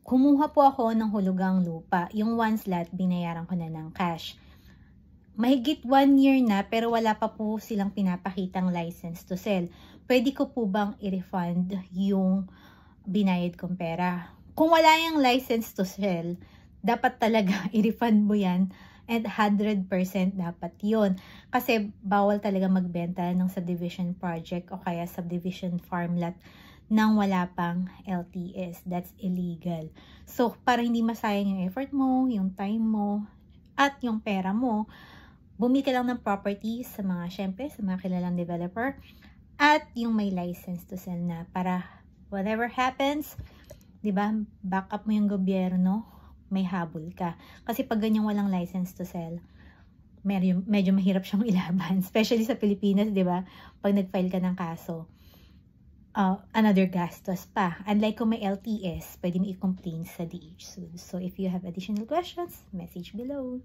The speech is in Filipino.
kumuha po ako ng hulugang lupa. Yung 1 slot, binayaran ko na ng cash. Mahigit 1 year na pero wala pa po silang pinapakitang license to sell. Pwede ko po bang i-refund yung binayad kong pera? Kung wala yung license to sell, dapat talaga i-refund mo yan and 100% dapat yun. Kasi bawal talaga magbenta ng subdivision project o kaya subdivision farm lot nang wala pang LTS. That's illegal. So, para hindi masayang yung effort mo, yung time mo, at yung pera mo, bumili ka lang ng property sa mga, syempre, sa mga kilalang developer at yung may license to sell na para whatever happens, di ba, back up mo yung gobyerno, may habol ka. Kasi pag ganyan walang license to sell, medyo mahirap siyang ilaban. Especially sa Pilipinas, di ba, pag nag-file ka ng kaso, another gastos pa. Unlike kung may LTS, pwede mo i-complain sa DH. So if you have additional questions, message below.